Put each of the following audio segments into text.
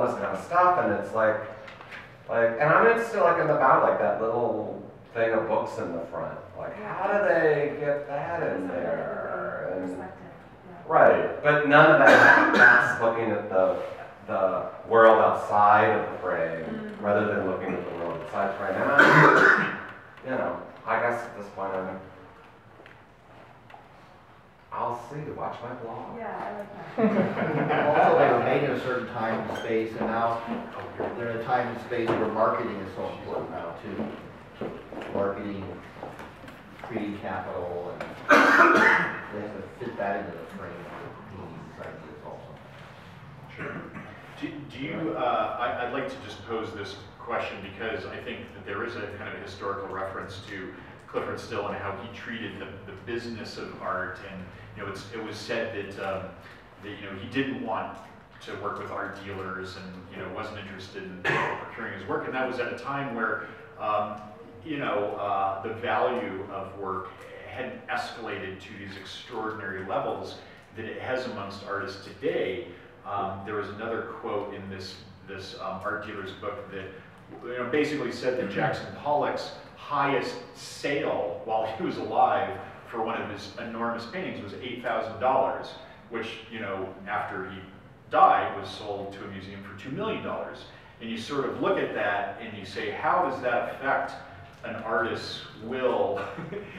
all this kind of stuff, and it's like, and I'm still like in the back, like that little thing of books in the front. Like, how do they get that in there? And, right, but none of that's looking at the world outside of the frame, rather than looking at the world inside the frame. And you know, I guess at this point I'll see, watch my blog. Yeah, I like that. Also, they were made in a certain time and space, and now they're in a time and space where marketing is so important now too. Marketing, creating capital, and they have to fit that into the frame of these ideas also. Sure. Do you, I'd like to just pose this question because I think that there is a kind of historical reference to Clyfford Still and how he treated the business of art, and you know, it was said that you know, he didn't want to work with art dealers, and you know, wasn't interested in procuring his work, and that was at a time where you know, the value of work had escalated to these extraordinary levels that it has amongst artists today. There was another quote in this art dealer's book that, you know, basically said that Jackson Pollock's highest sale while he was alive for one of his enormous paintings was $8,000, which, you know, after he died was sold to a museum for $2 million. And you sort of look at that and you say, how does that affect an artist's will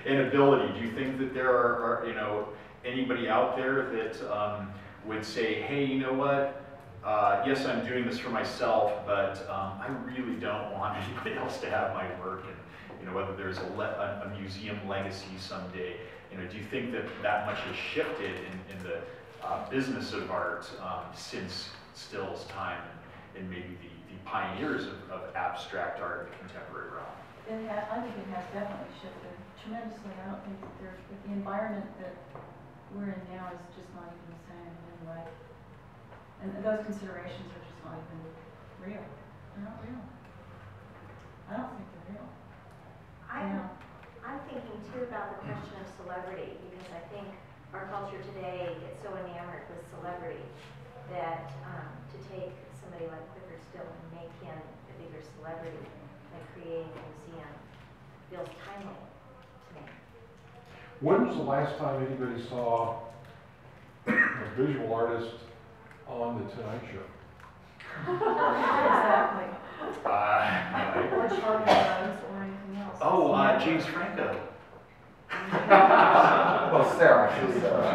and ability? Do you think that there are, you know, anybody out there that would say, hey, you know what, yes, I'm doing this for myself, but I really don't want anybody else to have my work, and you know, whether there's a museum legacy someday, you know, do you think that that much has shifted in the business of art since Still's time, and maybe the pioneers of abstract art in the contemporary realm? I think it has definitely shifted tremendously. I don't think that the environment that we're in now is just not even the same anyway. And those considerations are just not even real. They're not real. I don't think they're real. I'm thinking too about the question of celebrity, because I think our culture today gets so enamored with celebrity that to take somebody like Clyfford Still and make him a bigger celebrity by creating a museum feels timely to me. When was the last time anybody saw a visual artist on The Tonight Show? Exactly. Or Charlie Rose or anything else. Oh, James Franco. Well, Sarah, she's Sarah.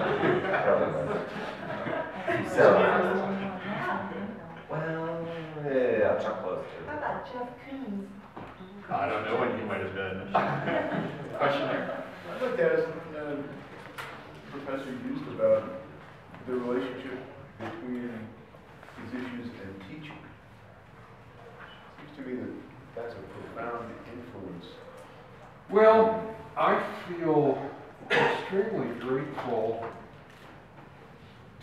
Well, yeah, Chuck close too. How about Jeff Koons? I don't know what he might have been. Question there? I'd like to ask Professor Yust about the relationship between these issues and teaching. It seems to me that that's a profound influence. Well, I feel extremely grateful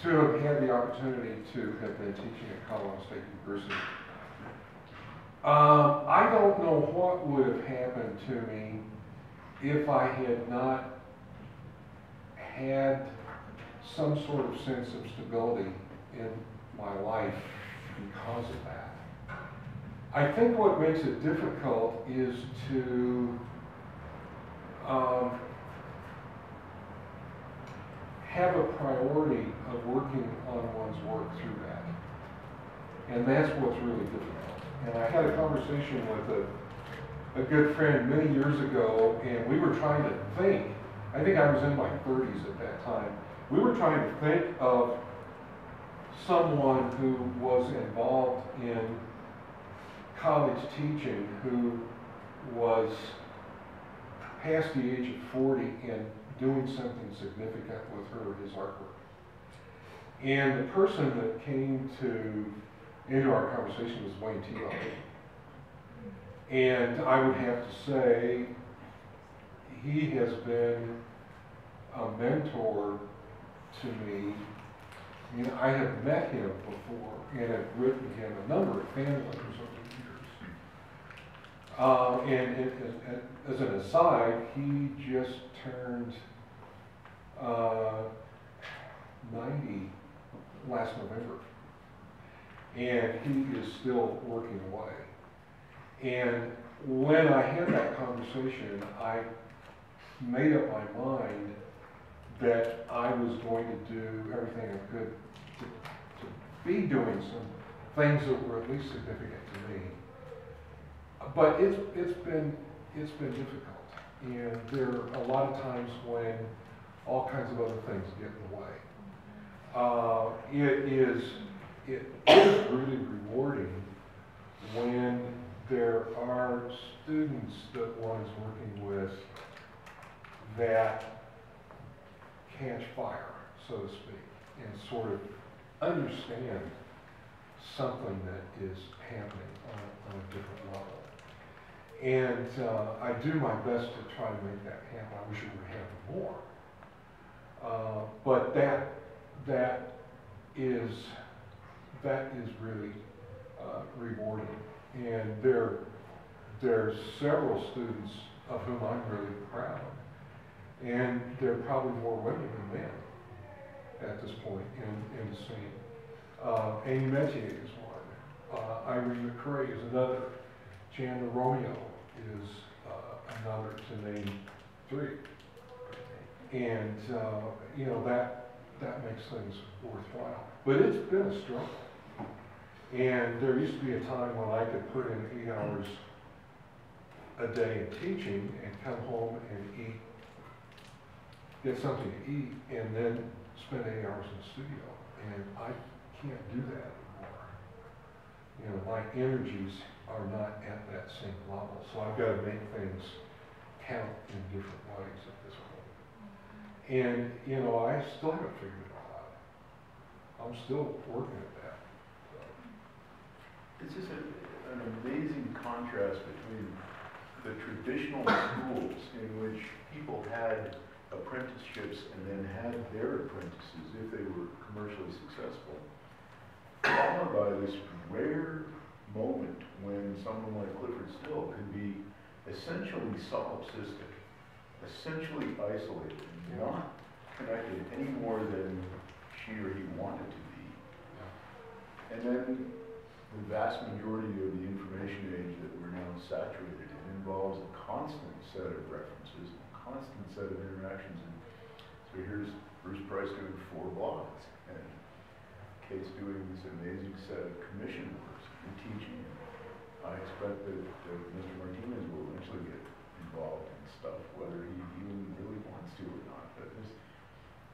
to have had the opportunity to have been teaching at Colorado State University. I don't know what would have happened to me if I had not had some sort of sense of stability in my life because of that. I think what makes it difficult is to have a priority of working on one's work through that. And that's what's really difficult. And I had a conversation with a good friend many years ago, and we were trying to think, I think I was in my 30s at that time, we were trying to think of someone who was involved in college teaching who was past the age of 40 and doing something significant with her or his artwork. And the person that came into our conversation was Wayne T. And I would have to say he has been a mentor to me. I mean, I have met him before and have written him a number of fan letters over the years. And as an aside, he just turned 90 last November. and he is still working away. And when I had that conversation, I made up my mind that I was going to do everything I could to be doing some things that were at least significant to me. But it's been difficult, and there are a lot of times when all kinds of other things get in the way. It is really rewarding when there are students that one is working with that catch fire, so to speak, and sort of understand something that is happening on a different level. And I do my best to try to make that happen. I wish it would happen more. But that is really rewarding. And there's several students of whom I'm really proud. And there are probably more women than men at this point in the scene. Amy Metier is one. Irene McCrae is another. Chandler Romeo is another, to name three. And you know, that makes things worthwhile. But it's been a struggle. And there used to be a time when I could put in 8 hours a day in teaching and come home and get something to eat, and then spend 8 hours in the studio. And I can't do that anymore. You know, my energies are not at that same level, so I've got to make things count in different ways at this point. And, you know, I still haven't figured it all out. I'm still working at that. So. It's just an amazing contrast between the traditional schools in which people had apprenticeships and then had their apprentices if they were commercially successful, followed by this rare moment when someone like Clyfford Still can be essentially solipsistic, essentially isolated, not connected any more than she or he wanted to be. And then the vast majority of the information age that we're now saturated in involves a constant set of references, a constant set of interactions. And so here's Bruce Price doing 4 blogs, and Kate's doing this amazing set of commission works and teaching. I expect that Mr. Martinez will eventually get involved in stuff, whether he even really wants to or not. But there's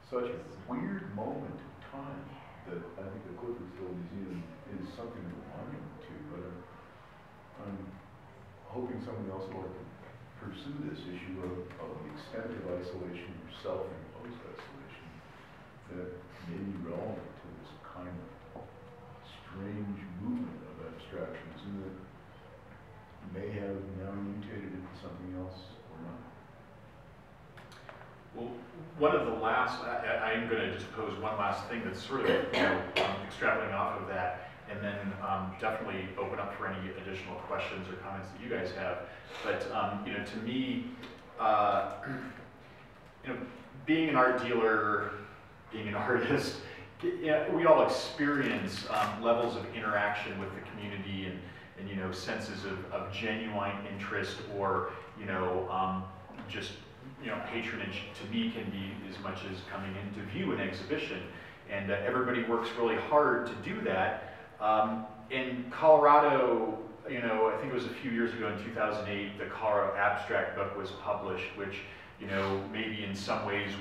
such a weird moment in time that I think the Clyfford Still Museum is something to monument to. But I'm hoping someone else will pursue this issue of the extent of isolation, or self-imposed isolation, that may be relevant to this kind of strange movement of abstractionism that may have now mutated into something else or not. Well, one of the last, I am going to just pose one last thing that's sort of, you know, extrapolating off of that, and then definitely open up for any additional questions or comments that you guys have. But you know, to me, you know, being an art dealer, being an artist, we all experience levels of interaction with the community and you know, senses of genuine interest, or you know, just you know, patronage to me can be as much as coming in to view an exhibition, and everybody works really hard to do that. In Colorado, you know, I think it was a few years ago in 2008, the Colorado Abstract book was published, which you know, maybe in some ways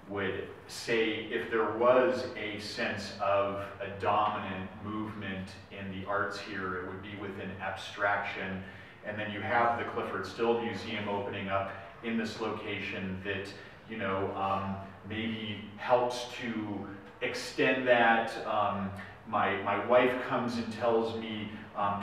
would say if there was a sense of a dominant movement in the arts here, it would be within abstraction. And then you have the Clyfford Still Museum opening up in this location that, you know, maybe helps to extend that. My wife comes and tells me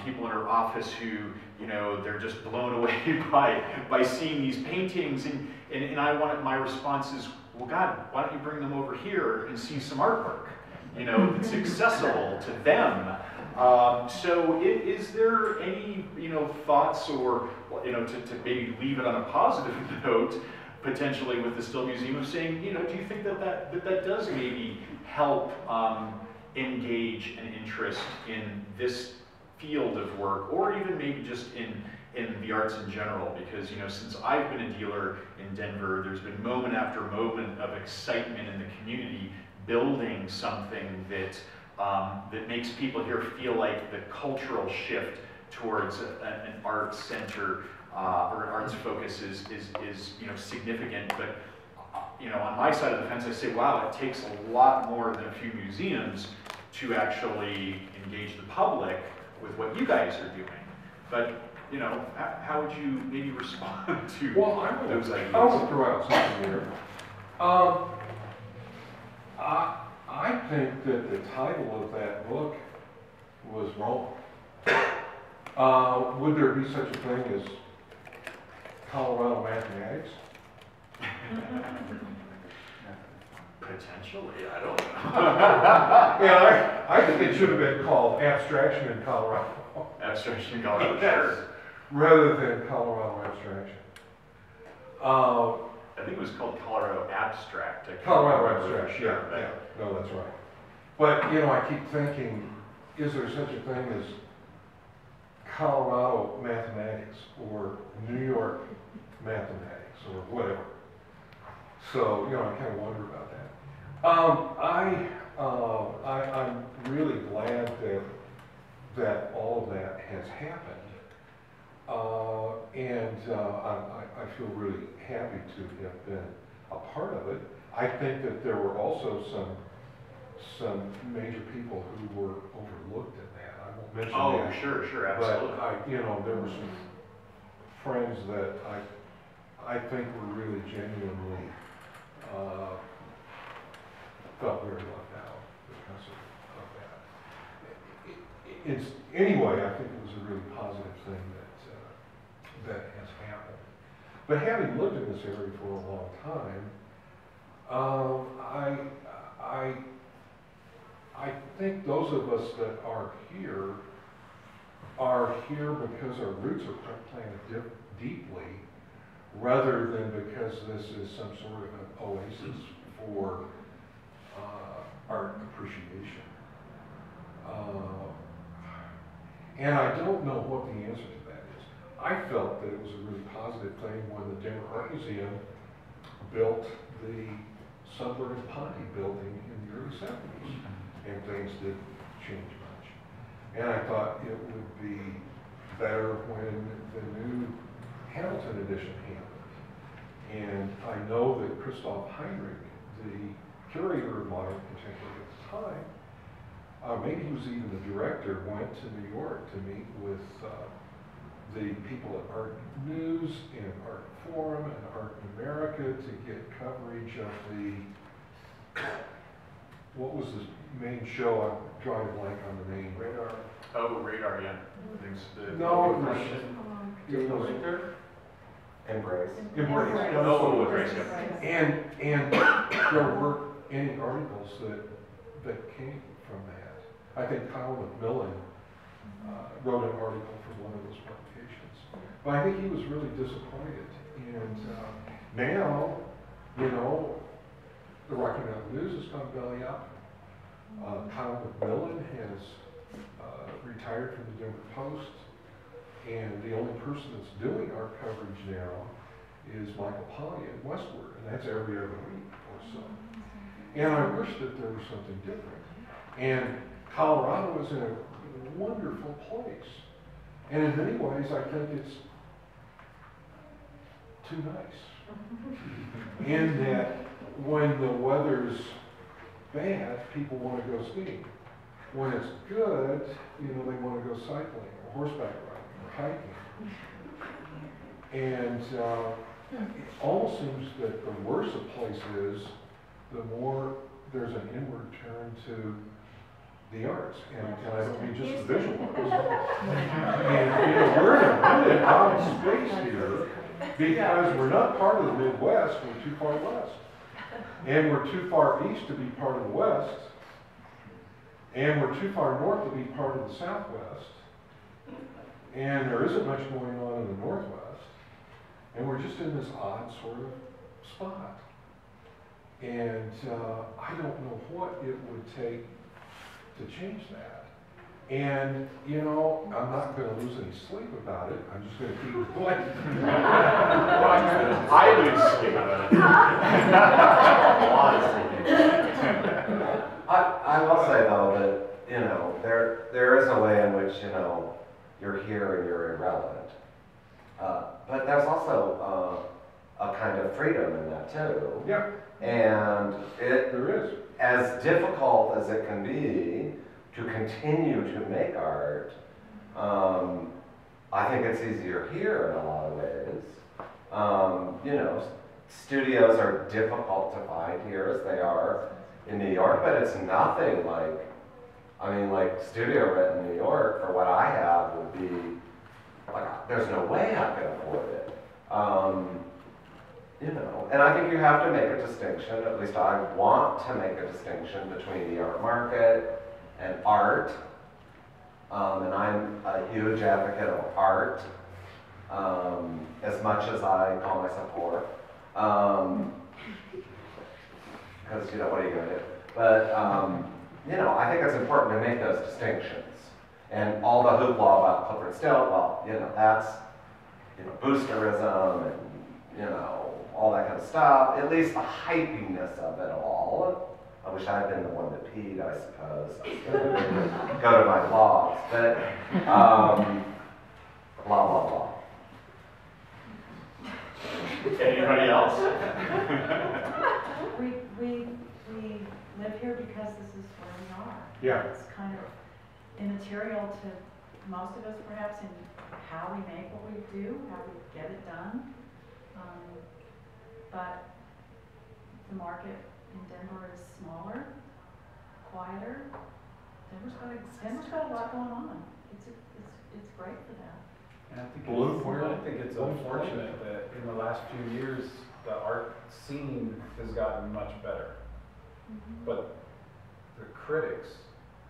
people in her office who, you know, they're just blown away by seeing these paintings, and I want, my response is, well, God, why don't you bring them over here and see some artwork? You know, it's accessible to them. So is there any, you know, thoughts, or, you know, to maybe leave it on a positive note, potentially with the Still Museum, of saying, you know, do you think that does maybe help, engage an interest in this field of work, or even maybe just in the arts in general, because since I've been a dealer in Denver, there's been moment after moment of excitement in the community building something that that makes people here feel like the cultural shift towards an arts center or an arts focus is significant. But on my side of the fence, I say, wow, it takes a lot more than a few museums to actually engage the public with what you guys are doing. But how would you maybe respond to those ideas? I will throw out something here. I think that the title of that book was wrong. Would there be such a thing as Colorado mathematics? Potentially, I don't know. Yeah, I think it should have been called Abstraction in Colorado. Abstraction in Colorado, Yes. sure. Rather than Colorado Abstraction. I think it was called Colorado Abstract. I can't Colorado remember for Abstract, sure, yeah. No, that's right. But, I keep thinking, is there such a thing as Colorado mathematics or New York mathematics or whatever? So, I kind of wonder about that. I'm really glad that all of that has happened. I feel really happy to have been a part of it. I think that there were also some major people who were overlooked in that. I won't mention that. Oh, sure, absolutely. But there were some friends that I think were really genuinely felt very left out because of that. Anyway, I think it was a really positive thing that has happened. But having lived in this area for a long time, I think those of us that are here because our roots are planted deeply, rather than because this is some sort of an oasis for art appreciation. And I don't know what the answer to that is. I felt that it was a really positive thing when the Denver Art Museum built the Sunburn and Ponte building in the early 70s, and things didn't change much. And I thought it would be better when the new Hamilton edition happened. And I know that Christoph Heinrich, the curator of modern contemporary at the time, maybe he was even the director, went to New York to meet with the people at Art News and Art Forum and Art in America to get coverage of what was the main show? I'm drawing a blank on the name. Radar. Oh, Radar, yeah. No, it was Embrace. Embrace. Oh, Embrace, yeah. And there weren't any articles that came from that. I think Kyle McMillan wrote an article for one of those publications. But I think he was really disappointed. And now, the Rocky Mountain News has gone belly up. Kyle McMillan has retired from the Denver Post. And the only person that's doing our coverage now is Michael Polly at Westward, and that's every other week or so. And I wish that there was something different. And Colorado is in a wonderful place. And in many ways, I think it's too nice. In that when the weather's bad, people want to go skiing. When it's good, they want to go cycling or horseback riding or hiking. And it almost seems that the worse a place is, the more there's an inward turn to the arts. And I don't mean just the visual arts. And we're in a really odd space here because we're not part of the Midwest, we're too far west. And we're too far east to be part of the West. And we're too far north to be part of the Southwest. And there isn't much going on in the Northwest. And we're just in this odd sort of spot. And I don't know what it would take to change that. And, you know, I'm not gonna lose any sleep about it, I'm just gonna keep going. I lose sleep about it. A lot of sleep. I will say though that, you know, there is a way in which, you know, you're here and you're irrelevant. But there's also a kind of freedom in that too. Yeah, And there is. as difficult as it can be to continue to make art, I think it's easier here in a lot of ways. You know, studios are difficult to find here as they are in New York, but it's nothing like, I mean, like studio rent in New York for what I have would be, like, there's no way I could afford it. You know, and I think you have to make a distinction, at least I want to make a distinction between the art market and art. And I'm a huge advocate of art, as much as I call myself poor. Because, you know, what are you going to do? But, you know, I think it's important to make those distinctions. And all the hoopla about Clyfford Still, well, you know, that's, you know, boosterism and, you know, all that kind of stuff. At least the hypiness of it all. I wish I had been the one that peed, I suppose. Go to my blogs. But, blah, blah, blah. Anybody else? We live here because this is where we are. Yeah. It's kind of immaterial to most of us perhaps in how we make what we do, how we get it done. But the market in Denver is smaller, quieter. Denver's got a lot going on. It's great for that. And I think Blue, I think it's unfortunate that in the last few years, the art scene has gotten much better. But the critics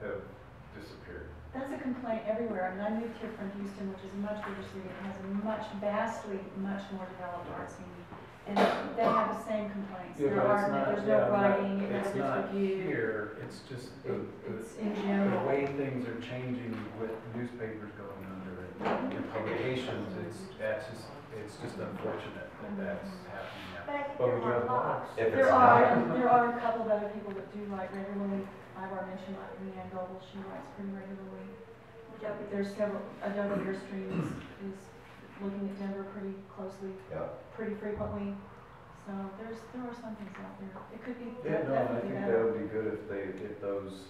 have disappeared. That's a complaint everywhere. I mean, I moved here from Houston, which is a much bigger city. It has a vastly much more developed art scene. And they have the same complaints. Yeah, There but are, there's no writing, it it's never not gets reviewed. here, it's just It's in the general. way things are changing with newspapers going under and publications, it's just unfortunate that that's happening now. But I think But there we do are have laws. laws. If it's There not, are a couple of other people that do write regularly. I've already mentioned like Leanne Goebel, she writes pretty regularly. There's several, Adobe Airstream is looking at Denver pretty closely, yeah. pretty frequently. So there are some things out there. It could be Yeah, no, I definitely think that better. would be good if those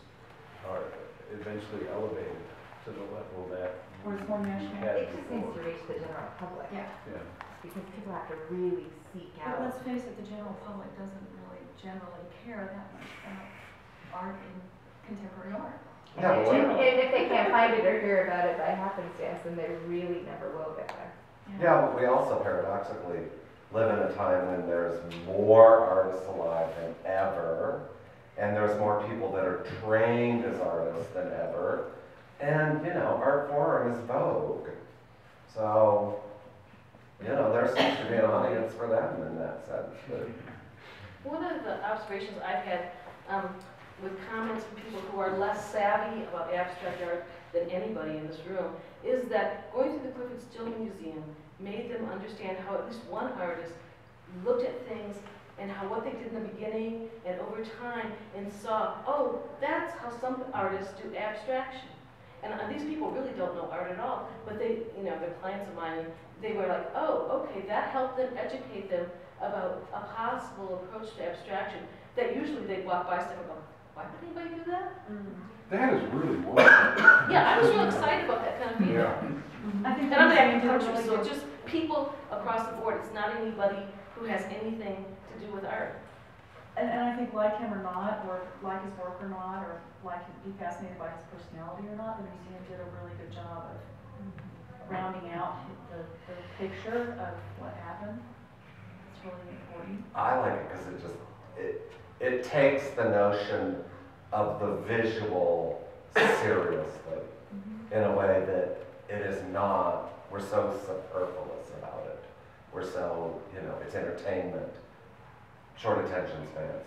are eventually elevated to the level that Or it's more we national. had It just needs before. to reach the general public, Yeah. Yeah. because people have to really seek But out. let's face it, the general public doesn't really generally care that much about art and contemporary art. Yeah, but And if they can't find it or hear about it by happenstance, then they really never will get there. Yeah, but we also paradoxically live in a time when there's more artists alive than ever, and there's more people that are trained as artists than ever, and, you know, art form is vogue. So, you know, there seems to be an audience for them in that sense. But One of the observations I've had with comments from people who are less savvy about abstract art than anybody in this room is that going to the Clyfford Still Museum made them understand how at least one artist looked at things and how what they did in the beginning and over time and saw, oh, that's how some artists do abstraction. And these people really don't know art at all, but they, you know, they're clients of mine, and they were like, oh, okay, that helped them educate them about a possible approach to abstraction that usually they'd walk by stuff and go, why would anybody do that? That is really wonderful. Yeah, I was real excited about that kind of feedback. Yeah. I think And I'm the not museum in did a country, really so good- just people across the board. It's not anybody who has anything to do with art. And I think like him or not, or like his work or not, or like be fascinated by his personality or not, the museum did a really good job of rounding out the picture of what happened. It's really important. I like it because it takes the notion of the visual seriously in a way that it is not. We're so superfluous about it. We're so, you know, it's entertainment, short attention spans.